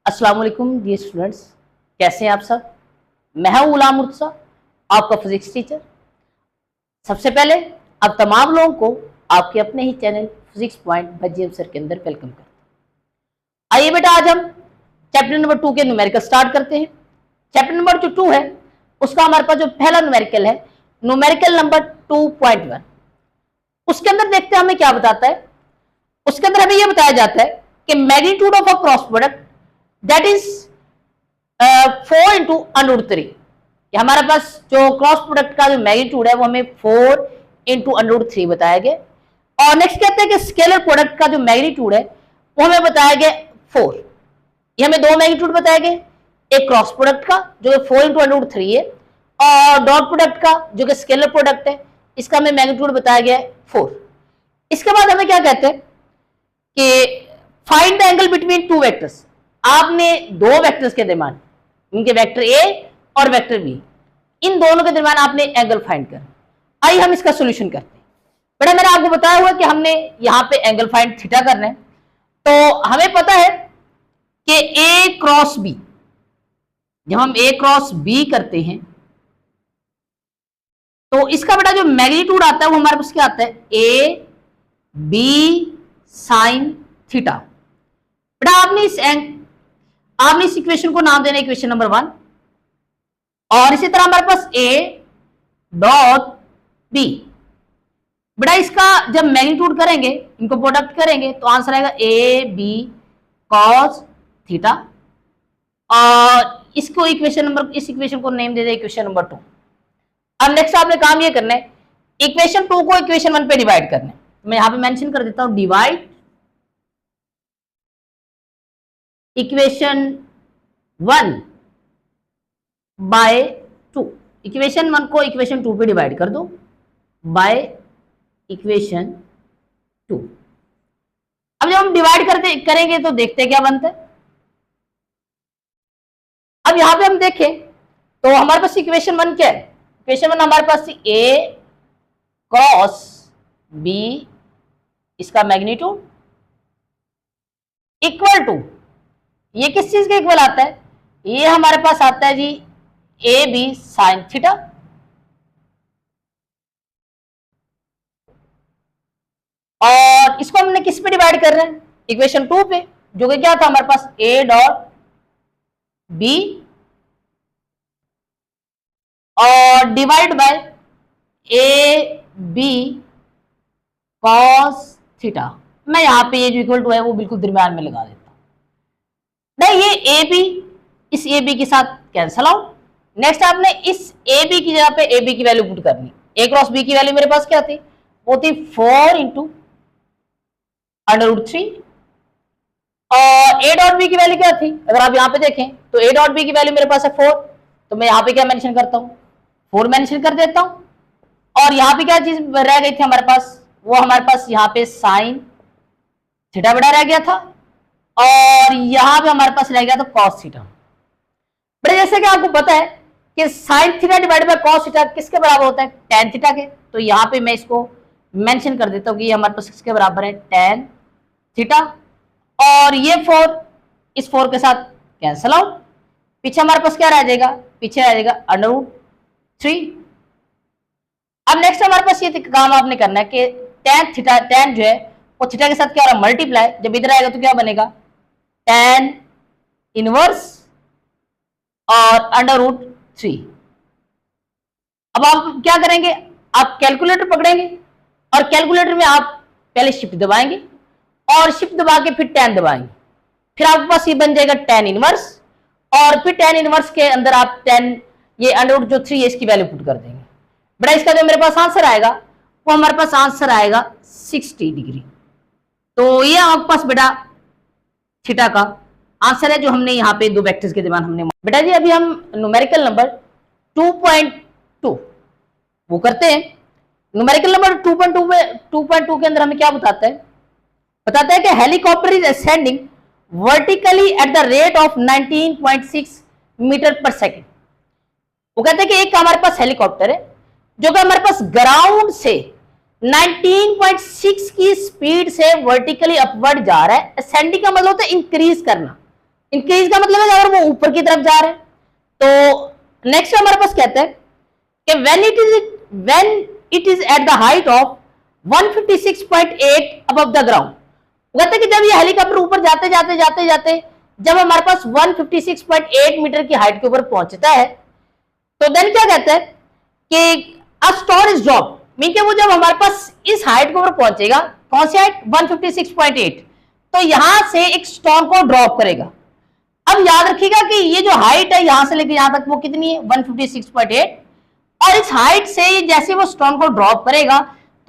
अस्सलाम वालेकुम dear students, कैसे हैं आप सब। मैं हूं गुलाम मुर्तजा, आपका फिजिक्स टीचर। सबसे पहले अब तमाम लोगों को आपके अपने ही channel physics point by Jem sir के अंदर वेलकम करते हैं। आइए बेटा, आज हम चैप्टर नंबर 2 के न्यूमेरिकल स्टार्ट करते हैं। चैप्टर नंबर जो 2 है उसका हमारे पास जो पहला न्यूमेरिकल है, न्यूमेरिकल नंबर 2.1, उसके अंदर देखते हैं हमें क्या बताता है। उसके अंदर हमें यह बताया जाता है कि magnitude of a cross product that is 4 into √3। हमारे पास जो क्रॉस प्रोडक्ट का जो मैग्नीट्यूड है वो हमें 4 इंटू √3 बताया गया। और नेक्स्ट कहते हैं कि स्केलर प्रोडक्ट का जो मैग्नीट्यूड है वो हमें बताया गया 4। ये हमें दो मैग्नीट्यूड बताए गए, एक क्रॉस प्रोडक्ट का जो 4 इंटू √3 है, और डॉट प्रोडक्ट का जो कि स्केलर प्रोडक्ट है, इसका हमें मैग्नीट्यूड बताया गया है 4। इसके बाद हमें क्या कहते हैं कि find the angle between two vectors. आपने दो वेक्टर्स के दरमियान, इनके वेक्टर ए और वेक्टर बी, इन दोनों के दरमियान आपने एंगल फाइंड करना। आइए हम इसका सॉल्यूशन करते हैं। बेटा मैंने आपको बताया हुआ कि हमने यहां पे एंगल फाइंड थीटा करना है, तो हमें पता है कि ए क्रॉस बी, जब हम ए क्रॉस बी करते हैं तो इसका बेटा जो मैग्नीट्यूड आता है वो हमारे पास क्या आता है, ए बी साइन थीटा। बेटा आपने इस इक्वेशन को नाम देना इक्वेशन नंबर 1, और इसी तरह हमारे पास ए डॉट बी। बेटा इसका जब मैग्नीट्यूड करेंगे, इनको प्रोडक्ट करेंगे, तो आंसर आएगा ए बी कॉस थीटा। और इसको इस इक्वेशन को नेम दे दे इक्वेशन नंबर 2। अब नेक्स्ट आपने काम ये करना है, इक्वेशन 2 को इक्वेशन 1 पे डिवाइड करना है। मैं यहां पे मेंशन कर देता हूं, डिवाइड इक्वेशन 1 बाय 2। इक्वेशन 1 को इक्वेशन 2 पे डिवाइड कर दो बाय इक्वेशन 2। अब जब हम डिवाइड करेंगे तो देखते हैं क्या बनता है। अब यहां पे हम देखें तो हमारे पास इक्वेशन 1 क्या है, इक्वेशन 1 हमारे पास ए क्रॉस बी, इसका मैग्नीट्यूड इक्वल टू, ये किस चीज के इक्वल आता है, ये हमारे पास आता है जी ए बी साइन थीटा। और इसको हमने किस पे डिवाइड कर रहे हैं, इक्वेशन 2 पे, जो कि क्या था हमारे पास ए डॉट बी और divide by A B cos theta. मैं यहां पे ये जो इक्वल टू है वो बिल्कुल दरमियान में लगा देता हूं। नहीं, ये ए बी इस ए बी के साथ कैंसल आउट। नेक्स्ट आपने इस ए बी की जगह पे ए बी की वैल्यू पुट करनी। ए क्रॉस बी की वैल्यू मेरे पास क्या थी, वो थी 4 इंटू √3, और ए डॉट बी की वैल्यू क्या थी, अगर आप यहां पे देखें तो ए डॉट बी की वैल्यू मेरे पास है 4, तो मैं यहां पे क्या मेंशन करता हूं, 4 मेंशन कर देता हूं। और यहां पे क्या चीज रह गई थी हमारे पास, वो हमारे पास यहाँ पे साइन थीटा बड़ा रह गया था, और यहां पे हमारे पास रह गया था कॉस थीटा। बड़े जैसे कि आपको पता है कि sine theta divided by cos theta किसके बराबर होता है, टेन थीटा के। तो यहां पे मैं इसको मेंशन कर देता हूं कि ये हमारे पास किसके बराबर है, टेन थीटा। और ये 4 इस 4 के साथ कैंसल आउट, पीछे हमारे पास क्या रह जाएगा, पीछे रह जाएगा √3। अब नेक्स्ट हमारे पास ये काम आपने करना है कि टेन थीटा, टेन जो है वो थीटा के साथ क्या हो रहा है, मल्टीप्लाई। जब इधर आएगा तो क्या बनेगा, टेन इनवर्स और √3। अब आप क्या करेंगे, आप कैलकुलेटर पकड़ेंगे और कैलकुलेटर में आप पहले शिफ्ट दबाएंगे और शिफ्ट दबा के फिर टेन दबाएंगे, फिर आपके पास ये बन जाएगा टेन इनवर्स, और फिर टेन इनवर्स के अंदर आप 10 ये √3 है इसकी वैल्यू पुट कर देंगे। बड़ा इसका जो मेरे पास आंसर आएगा वो हमारे पास आंसर आएगा 60 डिग्री। तो ये आपके पास बेटा थीटा का आंसर है जो हमने यहाँ पे दो वेक्टर्स के दरमियान हमने। बेटा जी अभी हम न्यूमेरिकल नंबर 2.2 वो करते हैं। न्यूमेरिकल नंबर 2.2 के अंदर हमें क्या बताता है कि helicopter is ascending vertically at the rate of 19.6 metre per second. वो कहते हैं कि एक हमारे पास हेलीकॉप्टर है जो कि हमारे पास ग्राउंड से 19.6 की स्पीड से वर्टिकली अपवर्ड जा रहा है। असेंडिंग का मतलब होता है इंक्रीज करना, इंक्रीज का मतलब है अगर वो ऊपर की तरफ जा रहे हैं। तो नेक्स्ट हमारे पास कहते हैं कि when it is at the height of 156.8 above the ground, कहते हैं कि जब ये हेलीकॉप्टर ऊपर जाते जाते जाते जाते जब हमारे पास 156.8 मीटर की हाइट के ऊपर पहुंचता है, तो देन क्या कहते हैं कि a stone is drop, mean के वो जब हमारे पास इस हाइट के ऊपर पहुंचेगा, कौन सी हाइट 156.8, तो यहां से एक स्टोन को ड्रॉप करेगा। अब याद रखिएगा कि ये जो हाइट है यहां से लेकर यहां तक वो कितनी है 156.8, और इस हाइट से जैसे वो स्टोन को ड्रॉप करेगा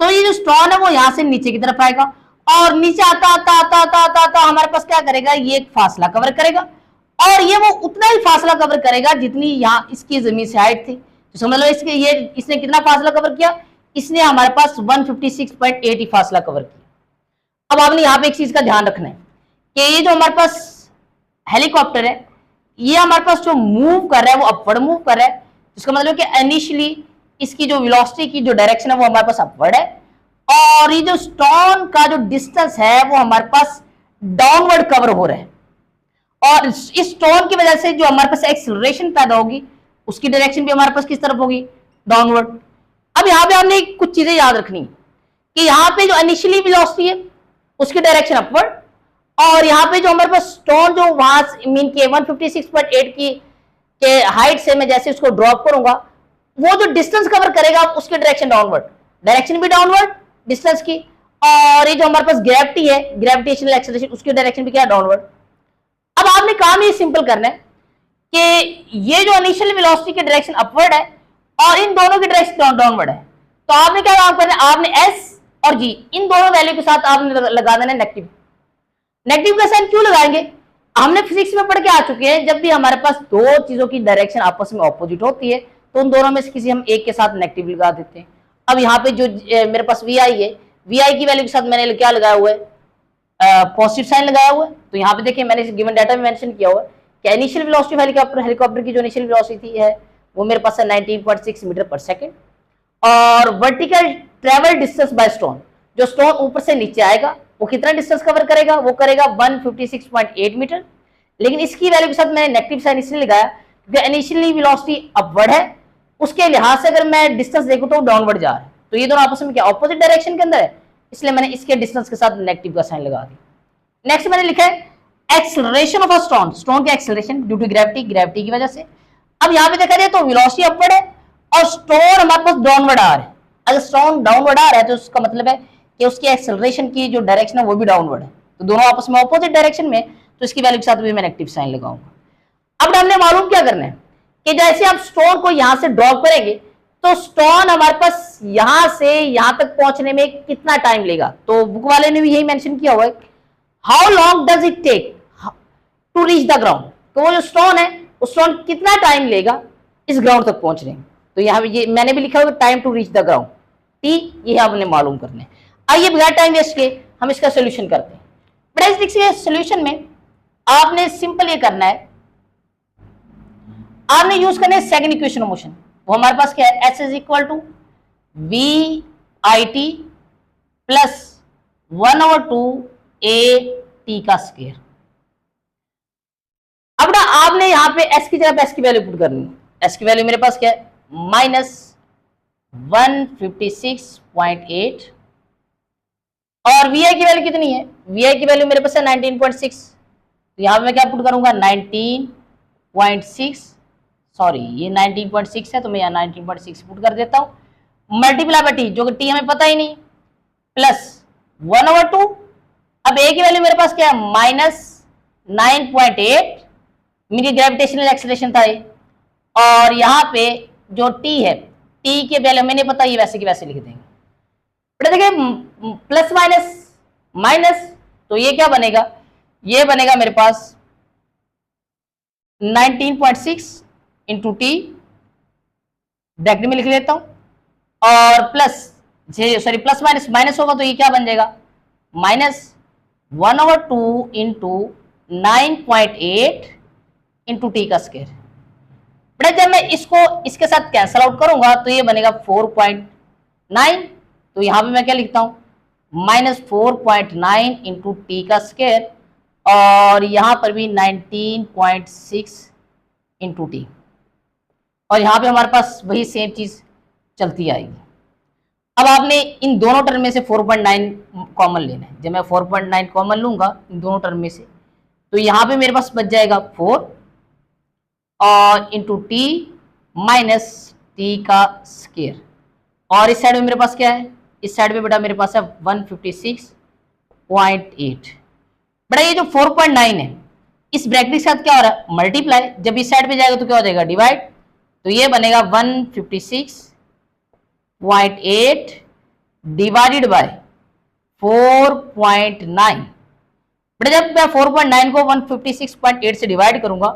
तो ये जो स्टोन है वो यहां से नीचे की तरफ आएगा और नीचे आता आता आता आता आता आता हमारे पास क्या करेगा, ये एक फासला कवर करेगा और ये वो उतना ही फासला कवर करेगा जितनी यहाँ इसकी जमीन से हाइट थी। तो समझ लो इसके ये इसने कितना फासला कवर किया, इसने हमारे पास 156.8 ही फासला कवर किया। अब आपने यहाँ पे एक चीज का ध्यान रखना है कि ये जो हमारे पास हेलीकॉप्टर है ये हमारे पास जो मूव कर रहा है वो अपवर्ड मूव कर रहा है, इसका मतलब कि इनिशियली इसकी जो वेलोसिटी की जो डायरेक्शन है वो हमारे पास अपवर्ड है और ये जो स्टोन का जो डिस्टेंस है वो हमारे पास डाउनवर्ड कवर हो रहा है और इस स्टोन की वजह से जो हमारे पास एक्सेलरेशन पैदा होगी उसकी डायरेक्शन भी हमारे पास किस तरफ होगी, डाउनवर्ड। अब यहाँ पे हमने कुछ चीजें याद रखनी कि यहाँ पे जो इनिशियली वेलोसिटी है उसकी डायरेक्शन अपवर्ड और यहाँ पे जो हमारे पास स्टोन जो वहां मीन के 156.8 की के हाइट से मैं जैसे उसको ड्रॉप करूंगा वो जो डिस्टेंस कवर करेगा उसकी डायरेक्शन डाउनवर्ड, डायरेक्शन भी डाउनवर्ड डिस्टेंस की, और ये जो हमारे पास ग्रेविटी है ग्रेविटेशनल एक्सेलरेशन उसकी डायरेक्शन भी क्या है, डाउनवर्ड। अब आपने काम ये सिंपल करना है कि ये जो इनिशियल वेलोसिटी की डायरेक्शन अपवर्ड है और इन दोनों की डायरेक्शन डाउनवर्ड है, तो आपने क्या काम करना है, आपने एस और जी इन दोनों वैल्यू के साथ आपने लगा देना नेगेटिव। नेगेटिव का साइन क्यों लगाएंगे, हमने फिजिक्स में पढ़ के आ चुके हैं जब भी हमारे पास दो चीजों की डायरेक्शन आपस में ऑपोजिट होती है तो उन दोनों में से किसी हम एक के साथ नेगेटिव लगा देते हैं। अब यहाँ पे जो मेरे पास वी आई है, वी आई की वैल्यू के साथ मैंने क्या लगाया हुआ है, पॉजिटिव साइन लगाया हुआ है। तो यहाँ पे देखिए मैंने गिवन डाटा में मेंशन किया हुआ है कि इनिशियल वेलोसिटी हेलीकॉप्टर की जो इनिशियल वेलोसिटी है वो मेरे पास है 19.6 मीटर पर सेकेंड और vertical travel distance by stone, जो स्टोन ऊपर से नीचे आएगा वो कितना डिस्टेंस कवर करेगा, वो करेगा 156.8 मीटर। लेकिन इसकी वैल्यू के साथ मैंने नेगेटिव साइन इसलिए लगाया क्योंकि इनिशियली वेलोसिटी अपवर्ड है, उसके लिहाज से अगर मैं डिस्टेंस देखूं तो डाउनवर्ड जा रहा है, तो ये दोनों आपस में क्या ऑपोजिट डायरेक्शन के अंदर है, इसलिए मैंने इसके डिस्टेंस के साथ नेगेटिव का साइन लगा दिया। नेक्स्ट मैंने लिखा है acceleration of a stone, stone की acceleration due to gravity, gravity की वजह से। अब यहाँ पे देखा जाए तो वेलोसिटी अपवर्ड है और स्टोन हमारे पास डाउनवर्ड आ रहा है। अगर स्टोन डाउनवर्ड आ रहा है तो उसका मतलब है कि उसकी एक्सेलरेशन की जो डायरेक्शन है वो भी डाउनवर्ड है, तो दोनों आपस में ऑपोजिट डायरेक्शन में, तो इसकी वैल्यू के साथ भी मैं नेगेटिव साइन लगाऊंगा। अब हमने मालूम क्या करना है कि जैसे आप स्टोन को यहां से ड्रॉप करेंगे तो स्टोन हमारे पास यहां से यहां तक पहुंचने में कितना टाइम लेगा, तो बुक वाले ने भी यही मेंशन किया हुआ है, how long does it take to reach the ground, तो वो जो स्टोन है उस स्टोन कितना टाइम लेगा इस ग्राउंड तक पहुंचने में। तो यहाँ पे ये मैंने भी लिखा हुआ time to reach the ground, T, ये आपने मालूम करना है। आइए बगैर टाइम वेस्ट के हम इसका सोल्यूशन करते हैं। बड़ा देखिए सोल्यूशन में आपने सिंपल ये करना है, आपने यूज करना है सेकंड इक्वेशन ऑफ मोशन, वो हमारे पास क्या है, S is equal to V I T plus 1/2 A T का स्क्वायर। अब ना आपने यहां पे एस की जगह एस की वैल्यू पुट करनी है, एस की वैल्यू मेरे पास क्या है -156.8 और वी आई की वैल्यू कितनी है, वी आई की वैल्यू मेरे पास है 19.6, तो यहां पे मैं क्या पुट करूंगा 19.6, सॉरी ये 19.6 है तो मैं यहाँ 19.6 पुट कर देता हूँ, मल्टीप्लाई बाय टी जो कि टी हमें पता ही नहीं, प्लस 1/2, अब ए की वैल्यू मेरे पास क्या है -9.8, मेरी ग्रेविटेशनल एक्सेलरेशन था ये, और यहाँ पे जो टी है टी के वैल्यू हमें नहीं पता, ये वैसे की वैसे लिख देंगे। बेटा देखिए प्लस माइनस माइनस, तो ये क्या बनेगा, ये बनेगा मेरे पास 19.6 इंटू टी, ब्रैकेट में लिख लेता हूं, और plus sorry plus minus minus होगा तो ये क्या बन जाएगा -1/2 इंटू 9.8 इंटू टी का स्क्वायर। बेटा जब मैं इसको इसके साथ कैंसल आउट करूंगा तो ये बनेगा 4.9, तो यहां पे मैं क्या लिखता हूं -4.9 इंटू टी का स्क्वायर, और यहां पर भी 19.6 इंटू टी, और यहां पे हमारे पास वही सेम चीज चलती आएगी। अब आपने इन दोनों टर्म में से 4.9 कॉमन लेना है। जब मैं 4.9 कॉमन लूंगा इन दोनों टर्म में से, तो यहां पे मेरे पास बच जाएगा 4 और इंटू टी माइनस टी का स्क्वायर, और इस साइड में मेरे पास क्या है, इस साइड में बेटा मेरे पास है 156.8। बेटा ये जो 4.9 है इस ब्रैकेट के साथ क्या हो रहा है, मल्टीप्लाई, जब इस साइड पे जाएगा तो क्या हो जाएगा, डिवाइड, तो ये बनेगा 156.8 डिवाइडेड बाय 4.9। बेटा जब मैं 4.9 को 156.8 से डिवाइड करूंगा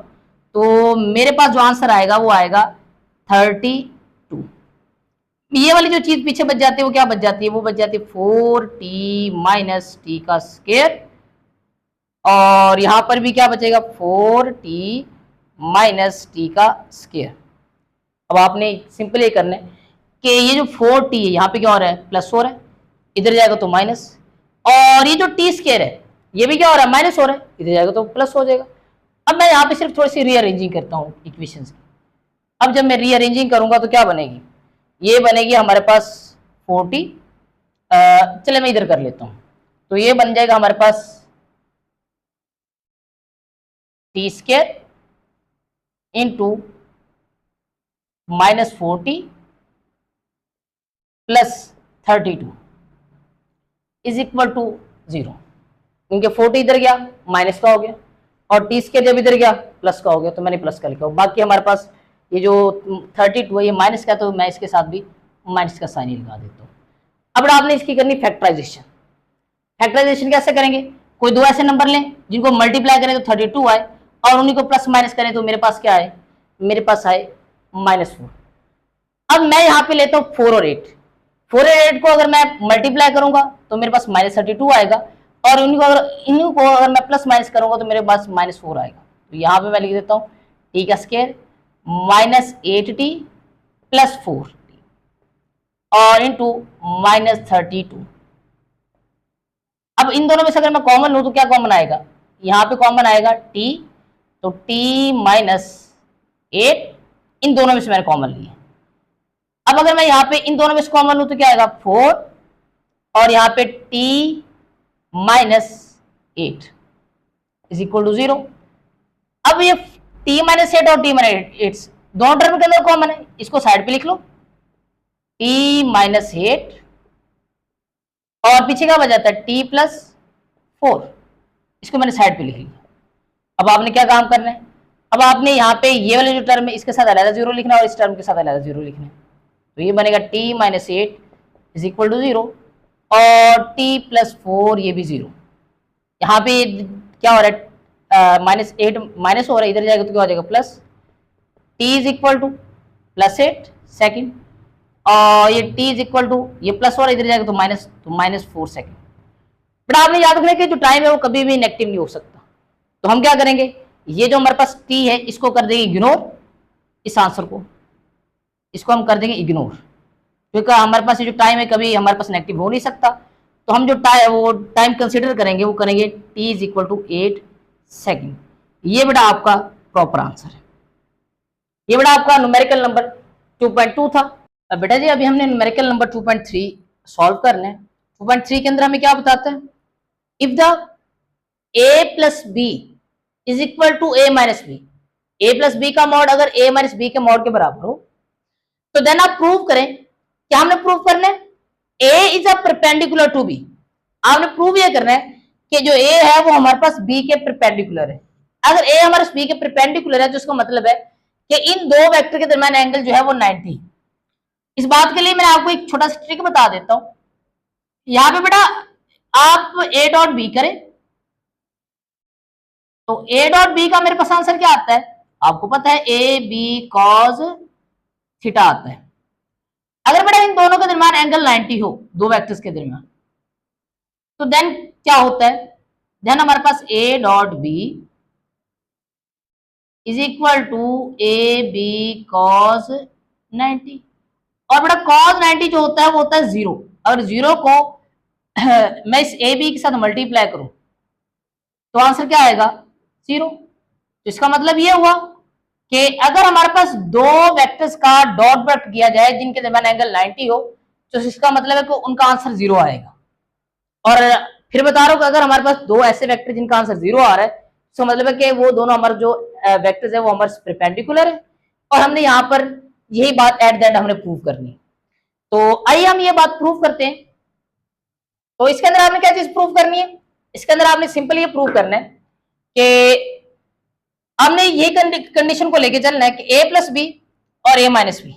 तो मेरे पास जो आंसर आएगा वो आएगा 32। ये वाली जो चीज पीछे बच जाती है वो क्या बच जाती है, वो बच जाती है 4t माइनस टी का स्क्वायर, और यहां पर भी क्या बचेगा 4t माइनस टी का स्क्वायर। अब आपने सिंपल ये करना है कि ये जो 4t है यहाँ पे क्या हो रहा है, प्लस हो रहा है, इधर जाएगा तो माइनस, और ये जो टी स्क्वायर है ये भी क्या हो रहा है, माइनस हो रहा है, इधर जाएगा तो प्लस हो जाएगा। अब मैं यहाँ पे सिर्फ थोड़ी सी रीअरेंजिंग करता हूँ इक्वेशंस की। अब जब मैं रीअरेंजिंग करूंगा तो क्या बनेगी, ये बनेगी हमारे पास 40, चले मैं इधर कर लेता हूँ, तो ये बन जाएगा हमारे पास T square into minus 40 plus 32 is equal to 0, क्योंकि 40 इधर गया माइनस का हो गया, और टी स्क्वायर जब इधर गया प्लस का हो गया, तो मैंने प्लस का लिखा। बाकी हमारे पास ये जो 32 है ये माइनस का, तो मैं इसके साथ भी माइनस का साइन ही लगा देता हूँ। अब आपने इसकी करनी फैक्टराइजेशन। फैक्टराइजेशन कैसे करेंगे, कोई दो ऐसे नंबर लें जिनको मल्टीप्लाई करें तो 32 आए, और उन्हीं को प्लस माइनस करें तो मेरे पास क्या आए, मेरे पास आए -4। अब मैं यहाँ पे लेता हूँ 4 और 8। 4 और 8 को अगर मैं मल्टीप्लाई करूंगा तो मेरे पास -32 आएगा, और इन्हीं को अगर मैं प्लस माइनस करूंगा तो मेरे पास -4 आएगा। तो यहाँ पे मैं लिख देता हूँ टी का स्क्वायर -8t प्लस 4t और इंटू -32। अब इन दोनों में से अगर मैं कॉमन लूं तो क्या कॉमन आएगा, यहाँ पे कॉमन आएगा t, तो t -8 इन दोनों में से मैंने कॉमन लिया। अब अगर मैं यहाँ पे इन दोनों में से कॉमन लूं तो क्या आएगा 4, और यहाँ पे t -8 इज इक्वल टू 0। अब ये t -8 और t -8 दोनों टर्म के अंदर कॉमन है, इसको साइड पे लिख लो, t -8 और पीछे क्या बच जाता है t +4, इसको मैंने साइड पे लिख लिया। अब आपने क्या काम करना है, अब आपने यहाँ पे ये वाले जो टर्म है इसके साथ अलग 0 लिखना है और इस टर्म के साथ अलग 0 लिखना है। तो ये बनेगा t -8 इज इक्वल टू 0 और t +4 ये भी 0। यहाँ पे क्या हो रहा है, -8 माइनस हो रहा है, इधर जाएगा तो क्या हो जाएगा plus, t is equal to +8 second, और ये t इज इक्वल टू ये प्लस हो रहा है, इधर जाएगा तो -4 सेकेंड। बट आपने याद रखना कि जो टाइम है वो कभी भी नेगेटिव नहीं हो सकता। तो हम क्या करेंगे, ये जो हमारे पास t है इसको कर देंगे इग्नोर, इस आंसर को इसको हम कर देंगे इग्नोर, क्योंकि हमारे पास ये जो टाइम है कभी हमारे पास नेगेटिव हो नहीं सकता। तो हम जो टाइम कंसिडर करेंगे वो करेंगे t is equal to 8 second. ये बेटा आपका प्रॉपर आंसर है। ये बेटा आपका न्यूमेरिकल नंबर 2.2 था। अब बेटा जी अभी हमने न्यूमेरिकल नंबर 2.3 सॉल्व करना है। 2.3 के अंदर हमें क्या बताता है, if the a plus B is equal to a minus B, a plus B का मॉड अगर a माइनस बी के मॉड के बराबर हो तो देन आप प्रूव करें। क्या हमने प्रूव करना है, a is a perpendicular to b। आपने प्रूव ये करना है कि जो a है वो हमारे पास b के परपेंडिकुलर है। अगर a हमारे b के परपेंडिकुलर है तो इसका मतलब है कि इन दो वेक्टर के दरमियान एंगल जो है वो 90। इस बात के लिए मैं आपको एक छोटा सा ट्रिक बता देता हूं। यहां पे बेटा आप a डॉट बी करें तो a डॉट बी का मेरे पास आंसर क्या आता है, आपको पता है ए बी कॉस थीटा आता है। अगर बेटा इन दोनों के दरमियान एंगल 90 हो, दो वेक्टर्स के दरमियान, तो देन क्या होता है, देन हमारे पास a dot B is equal to A B cos 90। और बेटा cos 90 जो होता है वो होता है 0। अगर 0 को मैं इस ए बी के साथ मल्टीप्लाई करूं तो आंसर क्या आएगा 0। तो इसका मतलब ये हुआ कि अगर हमारे पास दो वेक्टर्स का डॉट प्रोडक्ट किया जाए जिनके दरमियान एंगल 90 हो, तो इसका मतलब है कि उनका आंसर 0 आएगा। और फिर बता रहा हूं कि अगर हमारे पास दो ऐसे वेक्टर जिनका आंसर 0 आ रहा है, तो मतलब है कि वो दोनों हमारे जो वेक्टर्स है वो हमारे परपेंडिकुलर है, और हमने यहाँ पर यही बात एट द एंड हमने प्रूव करनी है। तो आइए हम ये बात प्रूव करते हैं। तो इसके अंदर आपने क्या चीज प्रूव करनी है? इसके अंदर आपने सिंपल ये प्रूव करना है कि हमने ये कंडीशन को लेके चलना है कि a प्लस बी और a माइनस बी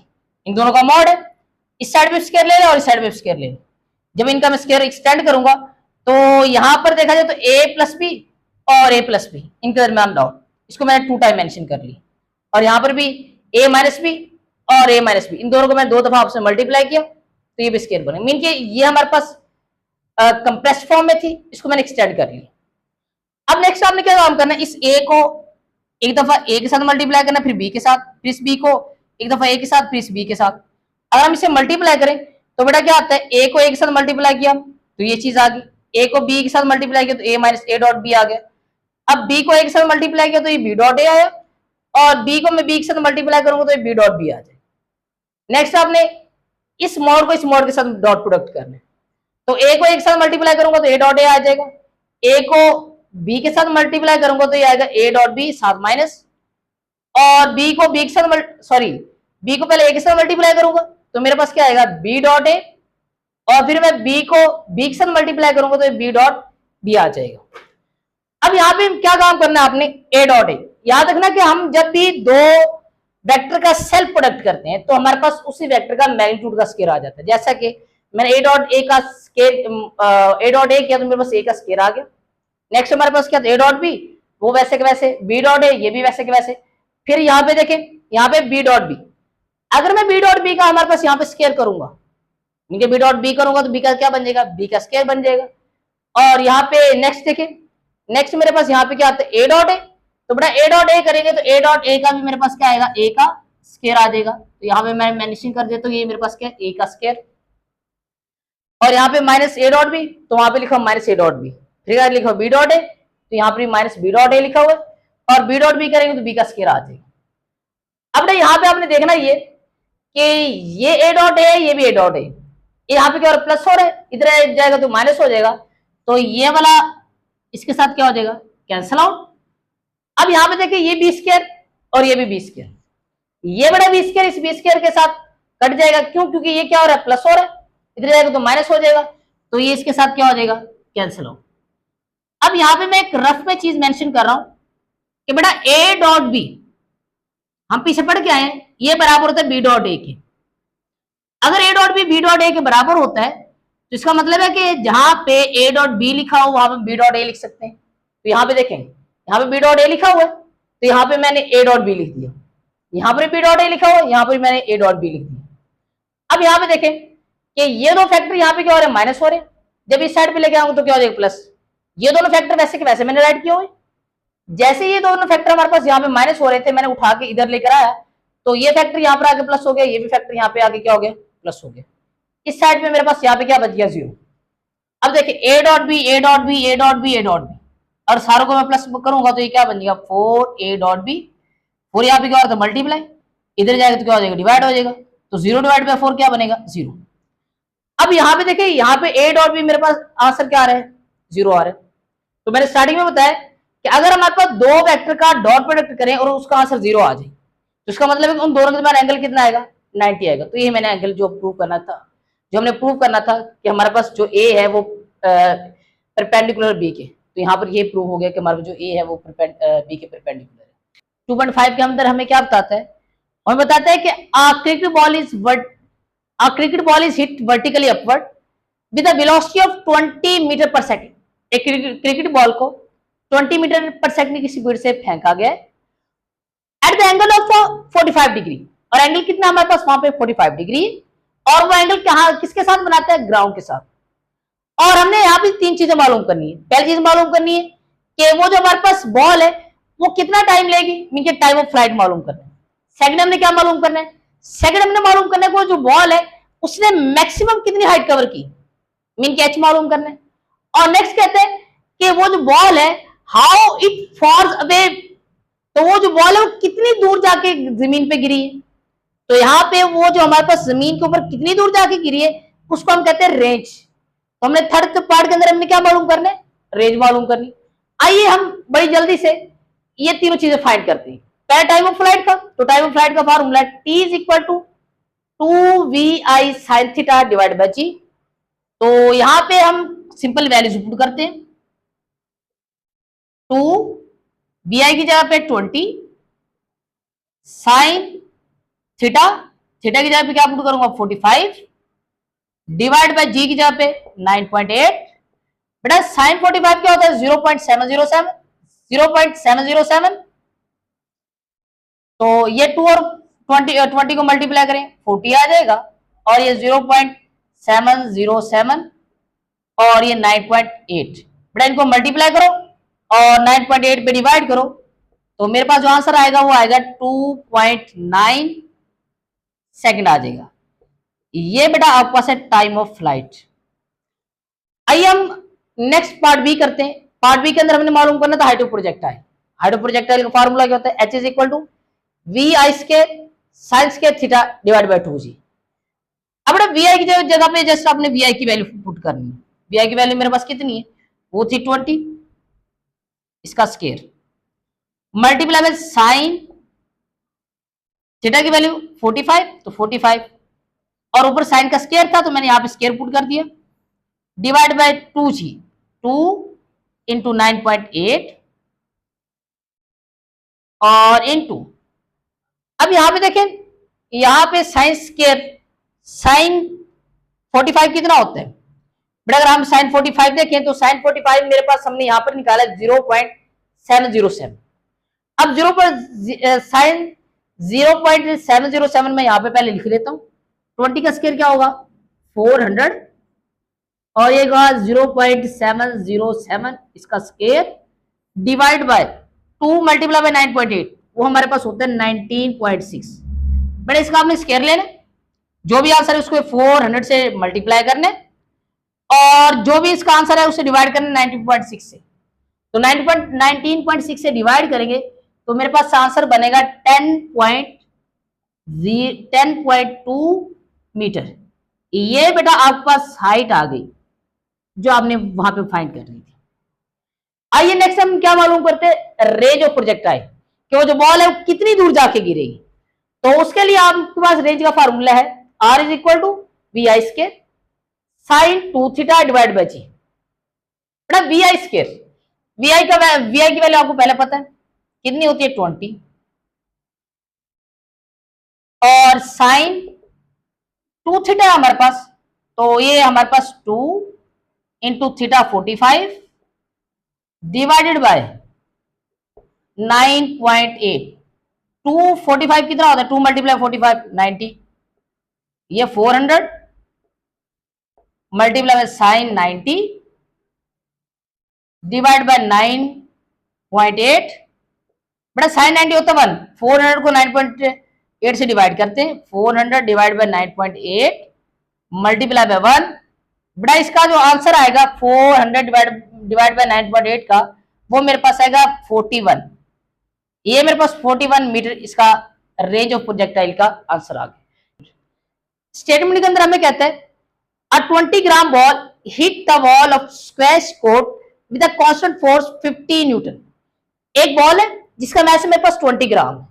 इन दोनों का मॉड है। इस साइड में स्क्वायर ले लें और इस साइड में स्क्वायर ले लें। जब इनका मैं स्क्वायर एक्सटेंड करूंगा तो यहां पर देखा जाए तो a प्लस बी और a प्लस बी इनके दरमियान डॉट, इसको मैंने 2 टाइम मेंशन कर ली। और यहां पर भी a माइनस बी और a माइनस बी इन दोनों को मैंने 2 दफा आपसे मल्टीप्लाई किया, तो ये भी स्क्वायर बने। मीन के ये हमारे पास कंप्रेस्ड फॉर्म में थी, इसको मैंने एक्सटेंड कर लिया। अब नेक्स्ट आपने क्या काम करना है, इस a को एक दफा a के साथ मल्टीप्लाई करना, फिर b के साथ, फिर इस b को एक दफा a के साथ, फिर इस b के साथ। अगर हम इसे मल्टीप्लाई करें तो बेटा क्या आता है, a को a के साथ मल्टीप्लाई किया तो ये चीज आ गई, a को b के साथ मल्टीप्लाई किया तो a minus a dot b आ गया। अब b को a के साथ मल्टीप्लाई किया तो ये b डॉट a आया, और b को मैं b के साथ मल्टीप्लाई करूंगा तो ये b डॉट b आ जाए। नेक्स्ट आपने इस मोड को इस मोड के साथ डॉट प्रोडक्ट करना है, तो a को a के साथ मल्टीप्लाई करूंगा तो a डॉट a आ जाएगा, a को b के साथ मल्टीप्लाई करूंगा तो ये आएगा a डॉट b साथ माइनस, और b को b के साथ b को पहले a के साथ मल्टीप्लाई करूंगा तो मेरे पास क्या आएगा b डॉट a, और फिर मैं b को b के साथ मल्टीप्लाई करूंगा तो b डॉट b आ जाएगा। अब यहाँ पे क्या काम करना है आपने, a डॉट a। याद रखना कि हम जब भी दो वेक्टर का सेल्फ प्रोडक्ट करते हैं तो हमारे पास उसी वेक्टर का मैग्नीट्यूड का स्केयर आ जाता है। जैसा कि मैंने a डॉट a का स्केयर a डॉट a किया तो मेरे पास a का स्केयर आ गया। नेक्स्ट हमारे पास क्या था, a डॉट b, वो वैसे के वैसे, b डॉट a ये भी वैसे के वैसे। फिर यहाँ पे देखें, यहाँ पे b डॉट b, अगर मैं b डॉट b का हमारे पास यहाँ पे स्केयर करूंगा, b डॉट b करूंगा तो b का क्या बन जाएगा, b का स्केयर बन जाएगा। और यहाँ पे नेक्स्ट देखें, नेक्स्ट मेरे पास यहाँ पे क्या आता है a डॉट a, तो बेटा a डॉट a करेंगे तो a डॉट a का भी मेरे पास क्या आएगा, a का स्केयर आ जाएगा। तो यहाँ पे मैं मेंशन कर देता हूँ, ये मेरे पास क्या है, a का स्केयर। और यहाँ पे माइनस a डॉट b, तो वहां पे लिखा माइनस a डॉट b, फिर लिखा b डॉट a, तो यहाँ पर माइनस b डॉट a लिखा हुआ है, और b डॉट b करेंगे तो b का स्केयर आ जाएगा। अब यहाँ पे आपने देखना ये कि ये a डॉट a है, ये भी a डॉट a, यहाँ पे क्या और प्लस हो रहा है, इधर जाएगा तो माइनस हो जाएगा, तो ये वाला इसके साथ क्या हो जाएगा, कैंसल आउट। अब यहाँ पे देखिए ये बी स्क्वायर और ये भी बी स्क्वायर, ये बड़ा बी स्क्वायर इस बी स्क्वायर के साथ कट जाएगा, क्यों, क्योंकि ये क्या हो रहा है, प्लस हो रहा है, इधर जाएगा तो माइनस हो जाएगा, तो ये इसके साथ क्या हो जाएगा, कैंसिल आउट। अब यहाँ पे मैं एक रफ में चीज मेंशन कर रहा हूं कि बेटा a डॉट बी, हम पीछे पढ़ के आए हैं, ये बराबर होता है b डॉट a के। अगर a dot B b dot a के बराबर होता है तो इसका मतलब है कि जहां पे a डॉट b लिखा हो वहां पे b डॉट a लिख सकते हैं। तो यहाँ पे देखें, यहाँ पे b डॉट a लिखा हुआ है, तो यहाँ पे मैंने a डॉट b लिख दिया, यहाँ पर b डॉट a लिखा हुआ है, यहाँ पर मैंने a डॉट b लिख दिया। अब यहाँ पे देखें कि ये दो फैक्टर यहाँ पे क्या हो रहे हैं, माइनस हो रहे हैं, जब इस साइड पे लेके आऊंगा तो क्या हो जाएगा, प्लस। ये दोनों फैक्टर वैसे के वैसे मैंने राइट किए हुए, जैसे ये दोनों फैक्टर हमारे पास यहाँ पे माइनस हो रहे थे, मैंने उठा के इधर लेकर आया, तो ये फैक्टर यहाँ पर आगे प्लस हो गया, ये भी फैक्टर यहाँ पे आगे क्या हो गया, प्लस हो गया। इस साइड पे मेरे पास यहाँ पे क्या बच गया, 0। अब देखिए a dot B a dot B a dot B a dot B, और सारों को मैं प्लस करूंगा तो ये क्या बन जाएगा, 4a डॉट बी, 4 यहाँ पे क्या होता है, मल्टीप्लाई, इधर जाएगा तो क्या हो जाएगा, डिवाइड हो जाएगा, तो 0 डिवाइड बाय 4 क्या बनेगा, 0। अब यहाँ पे देखिए, यहाँ पे a डॉट बी मेरे पास आंसर क्या आ रहा है, 0 आ रहा है। तो मैंने स्टार्टिंग में बताया कि अगर हमारे पास दो वेक्टर का डॉट प्रोडक्ट करें और उसका आंसर 0 आ जाए तो इसका मतलब है कि उन दोनों के दरमियान एंगल कितना आएगा, 90 आएगा। तो ये मैंने एंगल जो प्रूव करना था, जो हमने प्रूव करना था कि हमारे पास जो a है वो परपेंडिकुलर b के, तो यहाँ पर ये प्रूव हो गया कि हमारे पास जो a है वो b के परपेंडिकुलर है। 2.5 के अंदर हमें क्या बताता है, हमें बताता है कि a cricket ball is hit vertically upward with a velocity of 20 metre पर सेकंड। एक क्रिकेट बॉल को 20 मीटर पर सेकंड की स्पीड से फेंका गया at the angle of 45 degree, और एंगल कितना हमारे पास वहां पे 45 डिग्री, और वो एंगल कहाँ किसके साथ बनाता है, ग्राउंड के साथ। और हमने यहाँ पे 3 चीजें मालूम करनी है। पहली चीज मालूम करनी है कि वो जो हमारे पास बॉल है वो कितना टाइम लेगी, मीन के टाइम ऑफ फ्लाइट मालूम करना है। सेकंड हमने क्या मालूम करना है, सेकंड हमने मालूम करना है कि वो जो बॉल है उसने मैक्सिमम कितनी हाइट कवर की, मीन के h मालूम करना है। और नेक्स्ट कहते हैं कि वो जो बॉल है हाउ इट फॉल्स अवे, तो वो जो बॉल है वो कितनी दूर जाके जमीन पे गिरी है। तो यहाँ पे वो जो हमारे पास जमीन के ऊपर कितनी दूर जाके गिरी है उसको हम कहते हैं रेंज। तो हमने थर्ड पार्ट के अंदर हमने क्या मालूम करना है, रेंज मालूम करनी। आइए हम बड़ी जल्दी से ये तीनों चीजें फाइंड करते हैं। पहले टाइम ऑफ फ्लाइट का, तो टाइम ऑफ फ्लाइट का formula T is equal to 2vi sin theta divide by G. तो यहां पे हम सिंपल वैल्यूज पुट करते हैं। 2 vi की जगह पे 20 साइन थीटा, थीटा की जगह पे क्या पुट करूंगा 45 डिवाइड बाय जी की जगह पे 9.8। बेटा साइन 45 क्या होता है 0.707, 0.707। तो ये 2 और 20 को मल्टीप्लाई करें 40 आ जाएगा, और ये 0.707 और ये 9.8। बेटा इनको मल्टीप्लाई करो और 9.8 पे डिवाइड करो, तो मेरे पास जो आंसर आएगा वो आएगा 2.9 सेकंड आ जाएगा। ये बेटा आपके पास है टाइम ऑफ फ्लाइट। आइए हम नेक्स्ट पार्ट बी करते हैं। पार्ट बी के अंदर हमने मालूम करना था height of projectile. Height of projectile का फार्मूला क्या होता है, h is equal to V I square sine square theta divide by 2g। अब बेटा वी आई की जगह पे जस्ट आपने वी आई की वैल्यू पुट करनी है। वी आई की वैल्यू मेरे पास कितनी है, वो थी 20, इसका स्केयर मल्टीप्लाई में साइन थीटा की वैल्यू 45, तो 45 और ऊपर साइन का स्केयर था तो मैंने यहां पे स्केयर पुट कर दिया, डिवाइड बाय 2g, 2 इंटू 9.8 और इंटू, अब यहां पे देखें यहां पे साइन स्केयर साइन 45 कितना होता है बेटा, अगर हम साइन 45 देखें तो साइन 45 मेरे पास हमने यहां पर निकाला 0.707। अब साइन 0.707 में यहां पे पहले लिख लेता हूं। 20 का स्केयर क्या होगा 400 और ये 0.707 इसका square divide by 2 multiply by 9.8, वो हमारे पास होता है 19.6। बेटा इसका आपने स्केयर लेना, जो भी आंसर है उसको 400 से मल्टीप्लाई करने और जो भी इसका आंसर है उसे डिवाइड करना 19.6 से। तो 19.6 से डिवाइड करेंगे तो मेरे पास आंसर बनेगा 10.2 मीटर। ये बेटा आपके पास हाइट आ गई जो आपने वहां पे फाइंड करनी थी। आइए नेक्स्ट हम क्या मालूम करते हैं, रेंज ऑफ प्रोजेक्टाइल, कि वो जो बॉल है वो कितनी दूर जाके गिरेगी। तो उसके लिए आपके पास रेंज का फार्मूला है r is equal to V I square sine 2 theta divide by G. बेटा V I square, V I की वैल्यू आपको पहले पता है कितनी होती है 20 और साइन 2 थीटा है हमारे पास, तो ये हमारे पास 2 इंटू थीटा 45 डिवाइडेड बाय 9.8। 245 कितना होता है 2 मल्टीप्लाई 45 90, ये 400 multiply by sine 90 divide by 9.8। बेटा साइन 90 होता है 1, 400 को 9.8 से डिवाइड करते हैं, 400 डिवाइड बाय 9.8 मल्टीप्लाई बाय 1। बेटा इसका जो आंसर आएगा 400 डिवाइड बाय 9.8 का, वो मेरे पास आएगा 41। ये मेरे पास 41 मीटर इसका रेंज ऑफ प्रोजेक्टाइल का आंसर आ गया। स्टेटमेंट के अंदर हमें कहता है a 20 gram ball hit the wall of squash court with a constant force 50 newton. एक बॉल है जिसका मैस मेरे पास 20 ग्राम है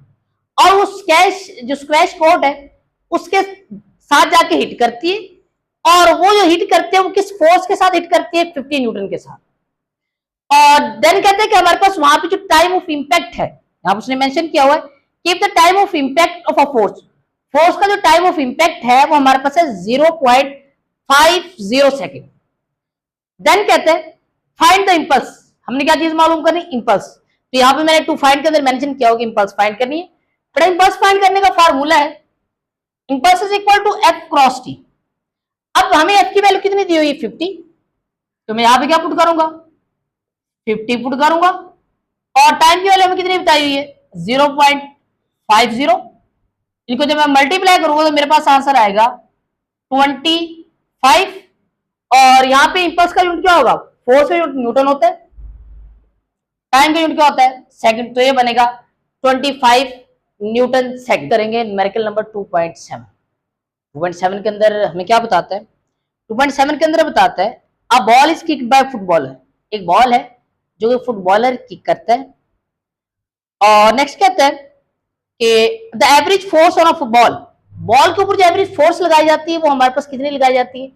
और वो स्क्वैश कोर्ट है उसके साथ जाके हिट करती है, और वो जो हिट करते हैं वो किस फोर्स के साथ हिट करती है 50 न्यूटन के साथ। और देन कहते हैं कि हमारे पास वहां पे जो टाइम ऑफ इंपैक्ट है, यहां उसने मेंशन किया हुआ है कि the time of impact of a force, force का जो टाइम ऑफ इंपैक्ट है वो हमारे पास है 0.50 सेकेंड। देन कहते हैं फाइंड द इंपल्स, हमने क्या चीज मालूम करनी इंपल्स, तो यहां पे मैंने टू फाइंड के अंदर मेंशन किया होगा इंपल्स फाइंड करनी है। बट इंपल्स फाइंड करने का फार्मूला है impulse is equal to F cross T. अब हमें एफ की वैल्यू कितनी दी हुई है 50, तो मैं यहां पे क्या पुट करूंगा 50 पुट करूंगा, और टाइम की वैल्यू हमें कितनी बताई हुई है 0.50। इनको जब मैं मल्टीप्लाई करूंगा तो मेरे पास आंसर आएगा 25, और यहां पे इंपल्स का यूनिट क्या होगा फोर्स का यूनिट न्यूटन होता है। टाइम का यूनिट क्या होता है? सेकंड। तो ये बनेगा 25 न्यूटन सेकंड। करेंगे न्यूमेरिकल नंबर 2.7। 2.7 के अंदर हमें क्या बताता है? 2.7 के अंदर बताता है a ball is kicked bye footballer. एक बॉल है जो कि फुटबॉलर किक करता है। और नेक्स्ट कहता है कि the average force on a football, ball के ऊपर जो एवरेज फोर्स लगाई जाती है वो हमारे पास कितनी लगाई जाती है?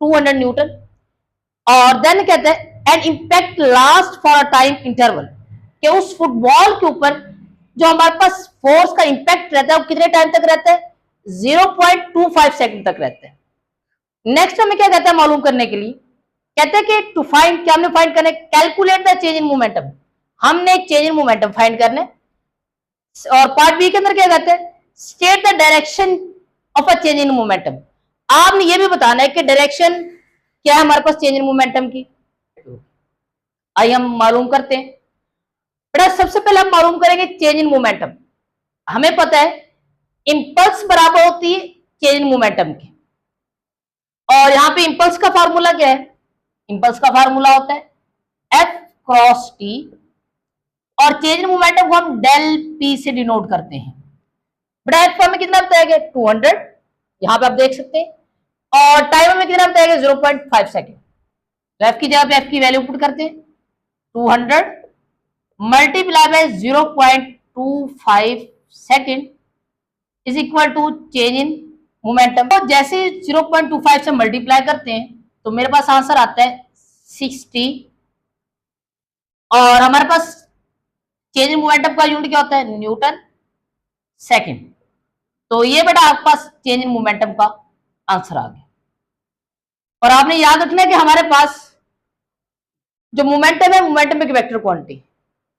200 न्यूटन। और देन कहता है and impact last for a time interval, कि उस फुटबॉल के ऊपर जो हमारे पास फोर्स का इम्पैक्ट रहता है वो कितने टाइम तक रहता है? 0.25 सेकंड तक रहता है। नेक्स्ट हमें क्या कहता है मालूम करने के लिए? कहते हैं कि टू फाइंड, क्या हमने फाइंड करना है? Calculate the change in momentum. हमने एक चेंज इन मोमेंटम फाइंड करना है। और पार्ट बी के अंदर क्या कहते हैं? State the direction of a change in momentum. आपने ये भी बताना है कि डायरेक्शन क्या है हमारे पास चेंज इन मोमेंटम की। आइए हम मालूम करते हैं। बेटा सबसे पहले हम मालूम करेंगे चेंज इन मोमेंटम। हमें पता है इंपल्स बराबर होती है चेंज इन मोमेंटम की। और यहां पे इंपल्स का फार्मूला क्या है? इंपल्स का फार्मूला होता है एफ क्रॉस टी, और चेंज इन मोमेंटम को हम डेल पी से डिनोट करते हैं। बेटा एफ हमें कितना बताया? 200, यहां पे आप देख सकते हैं। और टाइम हमें कितना बताया? 0.5 सेकेंड। तो एफ की जगह पे एफ की वैल्यू पुट करते हैं, 200 multiply by 0.25 second is equal to change in momentum. तो जैसे 0.25 से मल्टीप्लाई करते हैं तो मेरे पास आंसर आता है 60। और हमारे पास चेंज इन मोमेंटम का यूनिट क्या होता है? Newton second. तो ये बेटा आपके पास चेंज इन मोमेंटम का आंसर आ गया। और आपने याद रखना है कि हमारे पास जो मोमेंटम है, मोमेंटम एक वेक्टर क्वांटिटी।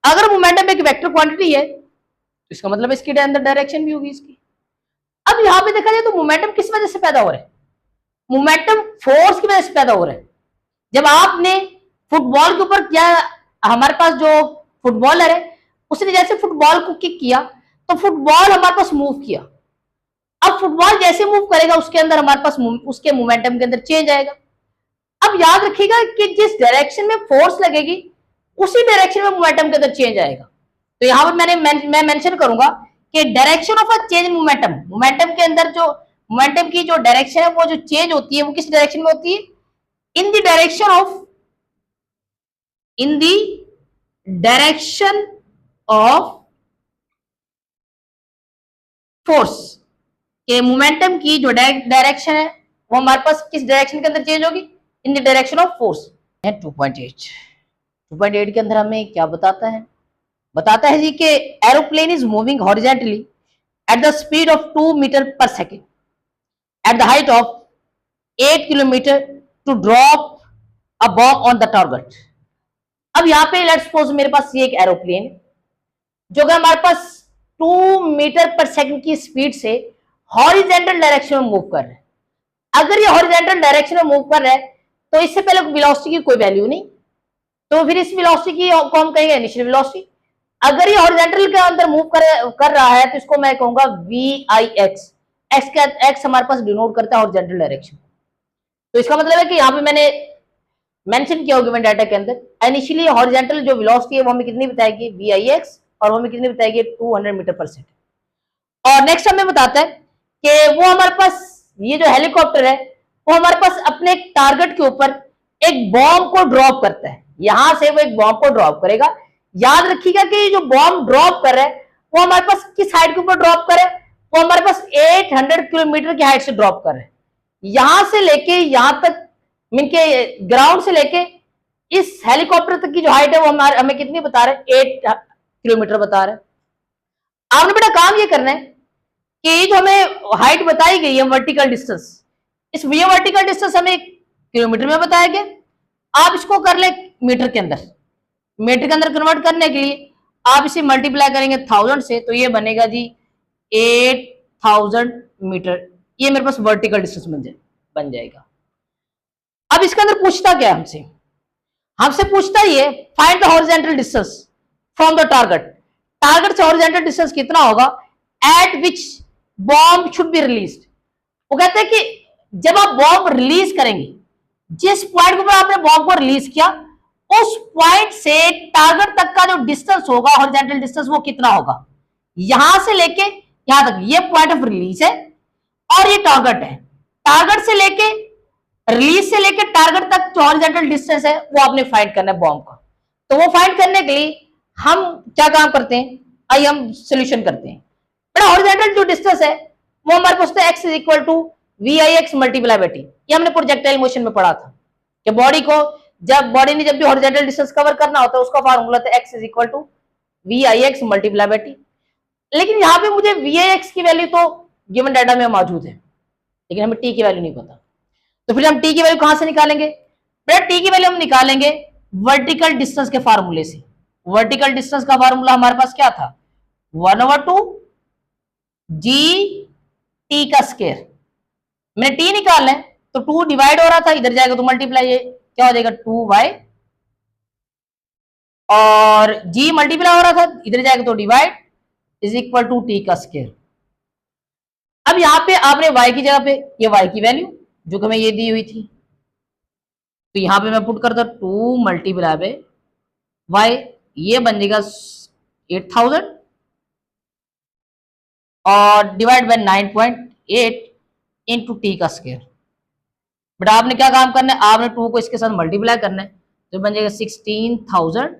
अगर मोमेंटम एक वेक्टर क्वांटिटी है तो इसका मतलब इसकी अंदर डायरेक्शन भी होगी इसकी। अब यहां पे देखा जाए तो मोमेंटम किस वजह से पैदा हो रहा है? मोमेंटम फोर्स की वजह से पैदा हो रहा है। जब आपने फुटबॉल के ऊपर क्या, हमारे पास जो फुटबॉलर है उसने जैसे फुटबॉल को किक किया तो फुटबॉल हमारे पास मूव किया। अब फुटबॉल जैसे मूव करेगा उसके अंदर हमारे पास उसके मोमेंटम के अंदर चेंज आएगा। अब याद रखिएगा कि जिस डायरेक्शन में फोर्स लगेगी उसी डायरेक्शन में मोमेंटम के अंदर चेंज आएगा। तो यहां पर मैं मेंशन करूंगा कि direction of a change in momentum, momentum के अंदर जो मोमेंटम की जो डायरेक्शन है वो जो चेंज होती है वो किस डायरेक्शन में होती है? In the direction of force. के मोमेंटम की जो डायरेक्शन है वो हमारे पास किस डायरेक्शन के अंदर चेंज होगी? In the direction of force. 2.8 के अंदर हमें क्या बताता है? बताता है जी कि aeroplane is moving horizontally at the speed of 2 metre per second at the height of 8 kilometre to drop a bomb on the target. अब यहाँ पे लेट्स सपोज मेरे पास ये एक एरोप्लेन जो कि हमारे पास 2 मीटर पर सेकंड की स्पीड से हॉरिजॉन्टल डायरेक्शन में मूव कर रहा है। अगर ये हॉरिजॉन्टल डायरेक्शन में मूव कर रहा है तो इससे पहले वेलोसिटी की कोई वैल्यू नहीं, तो फिर इस वेलोसिटी की को हम कहेंगे इनिशियल वेलोसिटी। अगर ये हॉरिजॉन्टल के अंदर मूव कर रहा है तो इसको मैं कहूंगा VIX। एक्स हमारे पास डिनोट करता है हॉरिजॉन्टल डायरेक्शन। तो इसका मतलब है कि यहाँ पे मैंने मेंशन किया होगा डाटा के अंदर इनिशियली हॉरिजॉन्टल जो वेलोसिटी है वो हमें कितनी बताएगी? VIX। और वो हमें कितनी बताएगी? 200 मीटर पर सेकंड। और नेक्स्ट हमें बताता है कि वो हमारे पास ये जो हेलीकॉप्टर है वो हमारे पास अपने टारगेट के ऊपर एक बॉम्ब को ड्रॉप करता है। यहां से वो एक बॉम्ब को ड्रॉप करेगा। याद रखिएगा कि जो बॉम्ब ड्रॉप कर रहा है वो हमारे पास किस हाइट के ऊपर ड्रॉप कर रहा है? वो हमारे पास 800 किलोमीटर की हाइट से ड्रॉप कर रहा है। यहां से लेके यहां तक मीन के ग्राउंड से लेके इस हेलीकॉप्टर तक की जो हाइट है वो हमें कितनी बता रहे हैं? 8 किलोमीटर बता रहे हैं। आपने बेटा काम ये करना है कि जो हमें हाइट बताई गई है वर्टिकल डिस्टेंस, इस वर्टिकल डिस्टेंस हमें किलोमीटर में बताया गया। आप इसको कर ले मीटर के अंदर। मीटर के अंदर कन्वर्ट करने के लिए आप इसे मल्टीप्लाई करेंगे 1000 से तो ये बनेगा जी 8000 मीटर। ये मेरे पास वर्टिकल डिस्टेंस बन जाएगा। अब इसके अंदर पूछता क्या है हमसे? हमसे पूछता ये find the horizontal distance from the target. Target से हॉरिजॉन्टल डिस्टेंस कितना होगा eight which bomb should be released. वो कहते हैं कि जब आप बॉम्ब रिलीज करेंगे, जिस पॉइंट पर आपने बॉम्ब को रिलीज किया उस पॉइंट से टारगेट तक का जो डिस्टेंस होगा, हॉरिजॉन्टल डिस्टेंस, वो कितना होगा, यहां से लेके यहां तक, ये पॉइंट ऑफ रिलीज है और ये टारगेट है। टारगेट से लेके, रिलीज से लेके टारगेट तक जो हॉरिजॉन्टल डिस्टेंस है वो आपने फाइंड करना है बॉम्ब का। तो वो फाइंड करने के लिए हम क्या काम करते हैं, आइए हम सोल्यूशन करते हैं। बड़ा हॉरिजॉन्टल जो डिस्टेंस है वो हमारे पास x is equal to V I X multiply by T. ये हमने प्रोजेक्टाइल मोशन में पढ़ा था कि बॉडी को, जब बॉडी ने जब भी हॉरिजॉन्टल डिस्टेंस कवर करना होता है उसका फार्मूला था x is equal to V I X multiply by T. लेकिन यहाँ पे मुझे वी आई एक्स की वैल्यू तो गिवन डाटा में मौजूद है, लेकिन हमें टी की वैल्यू नहीं पता। तो फिर हम टी की वैल्यू कहां से निकालेंगे, बेटा टी की वैल्यू हम निकालेंगे वर्टिकल डिस्टेंस के फार्मूले से। वर्टिकल डिस्टेंस का फार्मूला हमारे पास क्या था, 1/2 जी टी का स्क्वायर। मैंने टी निकालना है तो 2 डिवाइड हो रहा था, इधर जाएगा तो मल्टीप्लाई, ये क्या हो जाएगा 2y, और g मल्टीप्लाई हो रहा था, इधर जाएगा तो divide, is equal to T का स्क्वायर। अब यहां पे आपने y की जगह पे ये y की वैल्यू जो कि हमें ये दी हुई थी, तो यहां पे मैं पुट करता 2 मल्टीप्लाई बाय y, ये बन जाएगा 8000 और डिवाइड बाय 9.8 इंटू टी का स्क्वायर। बट आपने क्या काम करना है, आपने 2 को इसके साथ मल्टीप्लाई करना है, तो बन जाएगा 16000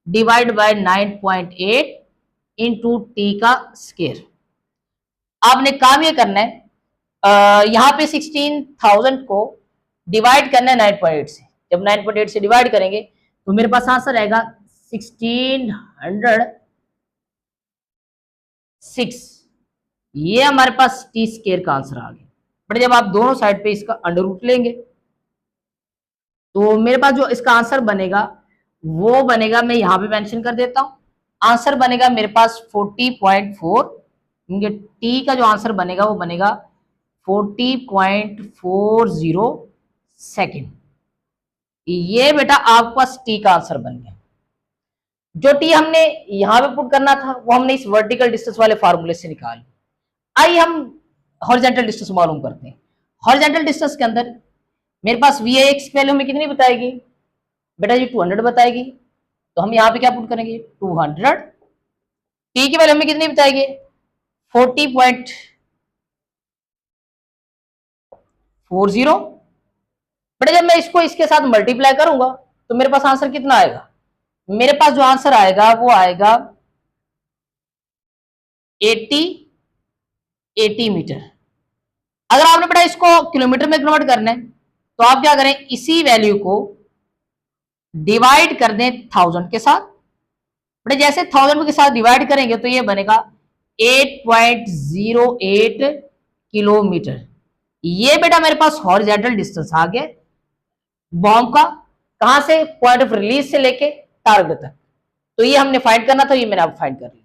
डिवाइड बाय 9.8 इंटू टी का स्क्वायर। आपने काम ये करना है, यहाँ पे 16000 को डिवाइड करना है 9.8 से। जब 9.8 से डिवाइड करेंगे तो मेरे पास आंसर आएगा 1606। ये हमारे पास टी स्क्वायर का आंसर आ गया। बट जब आप दोनों साइड पे इसका अंडर रूट लेंगे तो मेरे पास जो इसका आंसर बनेगा वो बनेगा, मैं यहां पे मेंशन कर देता हूं, आंसर बनेगा मेरे पास 40.4। टी का जो आंसर बनेगा वो बनेगा 40.40 सेकेंड। ये बेटा आपके पास टी का आंसर बन गया। जो टी हमने यहां पे पुट करना था वो हमने इस वर्टिकल डिस्टेंस वाले फार्मूले से निकाल। आइए हम हॉरिजॉन्टल डिस्टेंस मालूम करते हैं। हॉरिजॉन्टल डिस्टेंस के अंदर मेरे पास वी आई एक्स की वैल्यू हमें कितनी बताएगी, बेटा जी 200 बताएगी। तो हम यहाँ पे क्या पुट करेंगे 200। टी की वैल्यू हमें कितनी बताएगी 40.40। बेटा जब मैं इसको इसके साथ मल्टीप्लाई करूंगा तो मेरे पास आंसर कितना आएगा, मेरे पास जो आंसर आएगा वो आएगा 80 मीटर। अगर आपने बेटा इसको किलोमीटर में कन्वर्ट करना है तो आप क्या करें, इसी वैल्यू को डिवाइड कर दें 1000 के साथ। बेटा जैसे 1000 के साथ डिवाइड करेंगे तो ये बनेगा 8.08 किलोमीटर। ये बेटा मेरे पास हॉरिजॉन्टल डिस्टेंस आ गया बॉम्ब का, कहां से, पॉइंट ऑफ रिलीज से लेके टारगेट तक। तो ये हमने फाइंड करना था, ये मैंने अब फाइंड कर लिया।